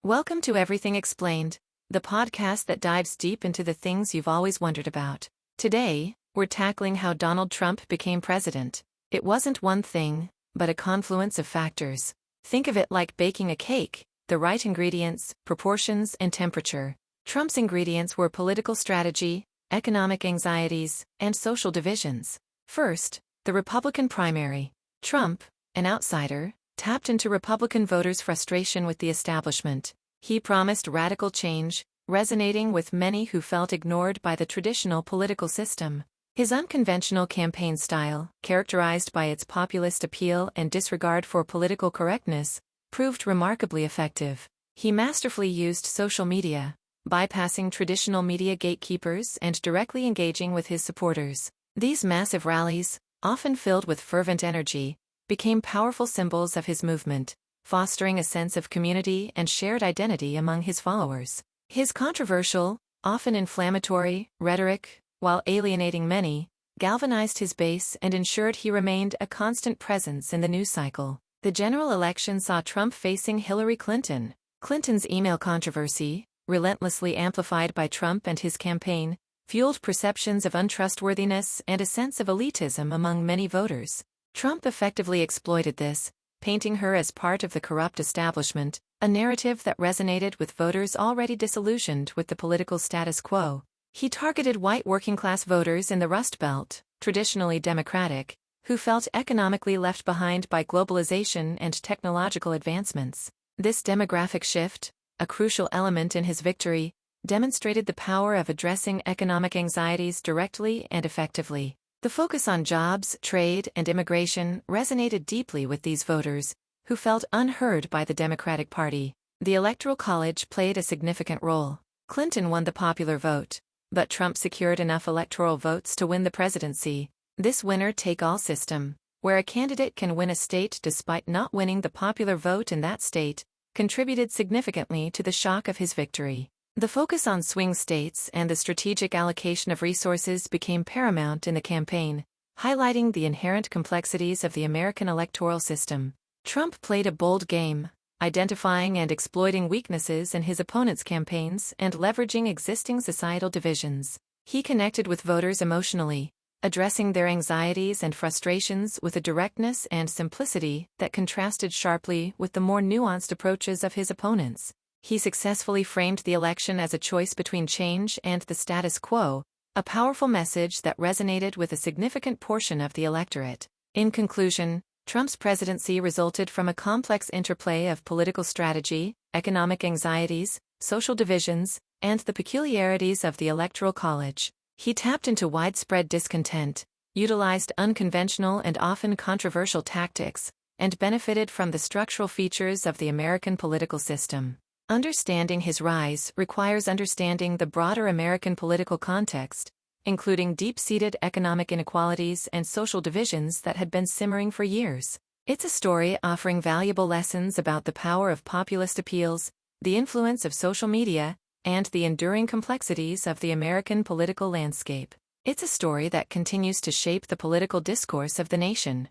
Welcome to Everything Explained, the podcast that dives deep into the things you've always wondered about. Today, we're tackling how Donald Trump became president. It wasn't one thing, but a confluence of factors. Think of it like baking a cake: the right ingredients, proportions, and temperature. Trump's ingredients were political strategy, economic anxieties, and social divisions. First, the Republican primary. Trump, an outsider, tapped into Republican voters' frustration with the establishment. He promised radical change, resonating with many who felt ignored by the traditional political system. His unconventional campaign style, characterized by its populist appeal and disregard for political correctness, proved remarkably effective. He masterfully used social media, bypassing traditional media gatekeepers and directly engaging with his supporters. These massive rallies, often filled with fervent energy, became powerful symbols of his movement, fostering a sense of community and shared identity among his followers. His controversial, often inflammatory, rhetoric, while alienating many, galvanized his base and ensured he remained a constant presence in the news cycle. The general election saw Trump facing Hillary Clinton. Clinton's email controversy, relentlessly amplified by Trump and his campaign, fueled perceptions of untrustworthiness and a sense of elitism among many voters. Trump effectively exploited this, painting her as part of the corrupt establishment, a narrative that resonated with voters already disillusioned with the political status quo. He targeted white working-class voters in the Rust Belt, traditionally Democratic, who felt economically left behind by globalization and technological advancements. This demographic shift, a crucial element in his victory, demonstrated the power of addressing economic anxieties directly and effectively. The focus on jobs, trade, and immigration resonated deeply with these voters, who felt unheard by the Democratic Party. The Electoral College played a significant role. Clinton won the popular vote, but Trump secured enough electoral votes to win the presidency. This winner-take-all system, where a candidate can win a state despite not winning the popular vote in that state, contributed significantly to the shock of his victory. The focus on swing states and the strategic allocation of resources became paramount in the campaign, highlighting the inherent complexities of the American electoral system. Trump played a bold game, identifying and exploiting weaknesses in his opponent's campaigns and leveraging existing societal divisions. He connected with voters emotionally, addressing their anxieties and frustrations with a directness and simplicity that contrasted sharply with the more nuanced approaches of his opponents. He successfully framed the election as a choice between change and the status quo, a powerful message that resonated with a significant portion of the electorate. In conclusion, Trump's presidency resulted from a complex interplay of political strategy, economic anxieties, social divisions, and the peculiarities of the Electoral College. He tapped into widespread discontent, utilized unconventional and often controversial tactics, and benefited from the structural features of the American political system. Understanding his rise requires understanding the broader American political context, including deep-seated economic inequalities and social divisions that had been simmering for years. It's a story offering valuable lessons about the power of populist appeals, the influence of social media, and the enduring complexities of the American political landscape. It's a story that continues to shape the political discourse of the nation.